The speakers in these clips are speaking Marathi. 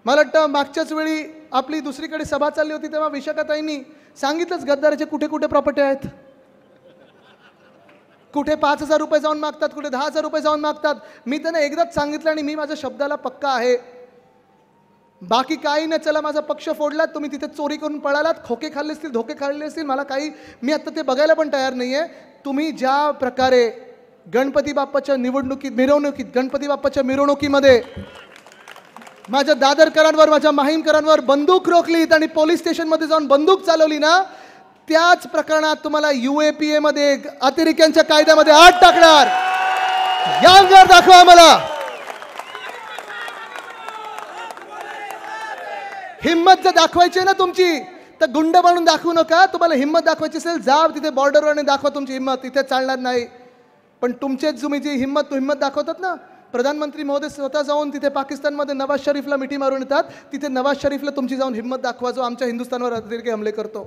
मला वाटतं मागच्याच वेळी आपली दुसरीकडे सभा चालली होती तेव्हा विशाखाताईंनी सांगितलंच गद्दाराचे कुठे कुठे प्रॉपर्टी आहेत. कुठे 5,000 रुपये जाऊन मागतात, कुठे 10,000 रुपये जाऊन मागतात. मी त्यांना एकदाच सांगितलं आणि मी माझ्या शब्दाला पक्का आहे. बाकी काही नाही, चला माझा पक्ष फोडलात, तुम्ही तिथे चोरी करून पळालात, खोके खाल्ले असतील, धोके खाल्ले असतील, मला काही, मी आता ते बघायला पण तयार नाही आहे. तुम्ही ज्या प्रकारे गणपती बाप्पाच्या गणपती बाप्पाच्या मिरवणुकीमध्ये माझ्या दादरकरांवर, माझ्या माहीमकरांवर बंदूक रोखलीत आणि पोलीस स्टेशनमध्ये जाऊन बंदूक चालवली ना, त्याच प्रकरणात तुम्हाला UAPA मध्ये अतिरेक्यांच्या कायद्यामध्ये आत टाकणार. यांगर दाखवा मला. हिम्मत जर दाखवायची ना तुमची, तर गुंड बनून दाखवू नका. तुम्हाला हिम्मत दाखवायची असेल, जा तिथे बॉर्डरवर दाखवा तुमची हिम्मत, तिथे चालणार नाही. पण तुमचेच तुम्ही जी हिम्मत दाखवतात ना, प्रधानमंत्री महोदय स्वतः जाऊन तिथे पाकिस्तानमध्ये नवाज शरीफला मिठी मारून येतात, तिथे नवाज शरीफला तुमची जाऊन हिम्मत दाखवा जो आमच्या हिंदुस्थानवर अतिरेकी हमले करतो.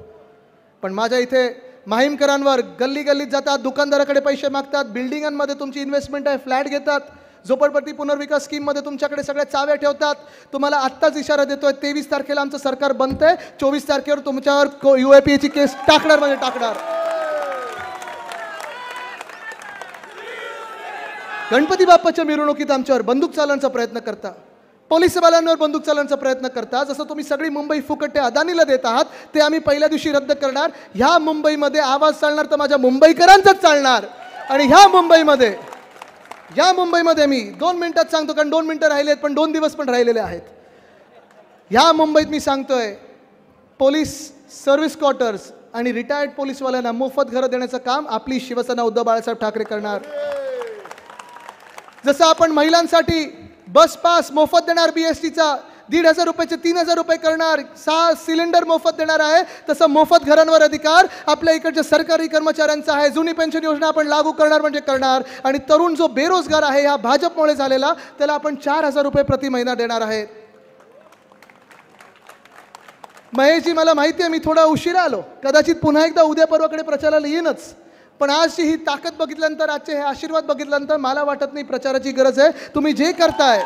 पण माझ्या इथे माहीमकरांवर गल्ली गल्लीत जातात, दुकानदाराकडे पैसे मागतात, बिल्डिंगांमध्ये तुमची इन्व्हेस्टमेंट आहे, फ्लॅट घेतात, झोपडपट्टी पुनर्विकास स्कीममध्ये तुमच्याकडे सगळ्या चाव्या ठेवतात. तुम्हाला आत्ताच इशारा देतोय, 23 तारखेला आमचं सरकार बनतंय, 24 तारखेवर तुमच्यावर UAPAची केस टाकणार म्हणजे टाकणार. गणपती बाप्पाच्या मिरवणुकीत आमच्यावर बंदूक चालवण्याचा प्रयत्न करता, पोलीस बालांवर बंदूक चालवण्याचा प्रयत्न करता. जसं तुम्ही सगळी मुंबई फुकटे अदानीला देत आहात, ते आम्ही पहिल्या दिवशी रद्द करणार. ह्या मुंबईमध्ये आवाज चालणार तर माझ्या मुंबईकरांचाच चालणार. आणि ह्या मुंबईमध्ये मी 2 मिनिटात सांगतो, कारण 2 मिनिटं राहिले आहेत, पण 2 दिवस पण राहिलेले आहेत. ह्या मुंबईत मी सांगतोय, पोलीस सर्व्हिस क्वार्टर्स आणि रिटायर्ड पोलीसवाल्यांना मोफत घरं देण्याचं काम आपली शिवसेना उद्धव बाळासाहेब ठाकरे करणार. जसं आपण महिलांसाठी बस पास मोफत देणार, BSTचा 1,500 रुपयाचे 3,000 रुपये करणार, 6 सिलेंडर मोफत देणार आहे, तसं मोफत घरांवर अधिकार आपल्या इकडच्या सरकारी कर्मचाऱ्यांचा आहे. जुनी पेन्शन योजना आपण लागू करणार म्हणजे करणार. आणि तरुण जो बेरोजगार आहे ह्या भाजपमुळे झालेला, त्याला आपण 4,000 रुपये प्रति महिना देणार आहे. महेशजी, मला माहिती आहे मी थोडा उशिरा आलो, कदाचित पुन्हा एकदा उद्या परवाकडे प्रचाराला येईनच, पण आजची ही ताकद बघितल्यानंतर, आजचे हे आशीर्वाद बघितल्यानंतर मला वाटत नाही प्रचाराची गरज आहे. तुम्ही जे करताय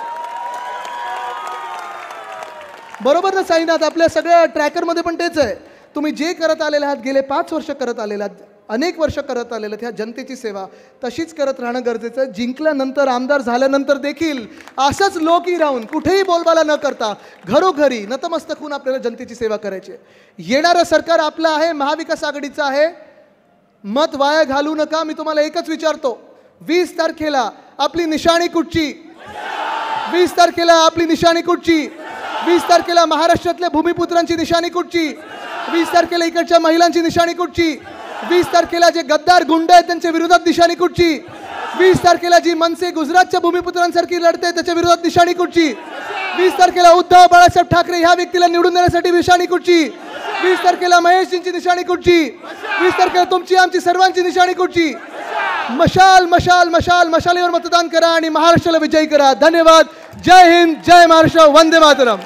बरोबर ना साईनाथ, आपल्या सगळ्या ट्रॅकरमध्ये पण तेच आहे. तुम्ही जे करत आलेले आहात, गेले 5 वर्ष करत आलेले आहात, अनेक वर्ष करत आलेले ह्या जनतेची सेवा तशीच करत राहणं गरजेचं आहे. जिंकल्यानंतर, आमदार झाल्यानंतर देखील असंच लोकी राहून, कुठेही बोलबाला न करता, घरोघरी नतमस्तक होऊन आपल्याला जनतेची सेवा करायची आहे. येणारं सरकार आपलं आहे, महाविकास आघाडीचं आहे. मत वाया घालू नका. मी तुम्हाला एकच विचारतो, 20 तारखेला आपली निशाणी कुठची? 20 तारखेला आपली निशाणी कुठची? 20 तारखेला महाराष्ट्रातल्या भूमिपुत्रांची निशाणी कुठची? 20 तारखेला इकडच्या महिलांची निशाणी कुठची? 20 तारखेला जे गद्दार गुंड आहेत त्यांच्या विरोधात निशाणी कुठची? 20 तारखेला जी मनसे गुजरातच्या भूमिपुत्रांसारखी लढते त्याच्या विरोधात निशाणी कुठची? 20 तारखेला उद्धव बाळासाहेब ठाकरे ह्या व्यक्तीला निवडून देण्यासाठी निशाणी कुठची? 20 तारखेला महेशजींची निशाणी कुठची? 20 तारखेला तुमची, आमची, सर्वांची निशाणी कुठची? मशाल मशाल मशाल मशालीवर मतदान करा आणि महाराष्ट्राला विजयी करा. धन्यवाद. जय हिंद, जय महाराष्ट्र, वंदे मातरम.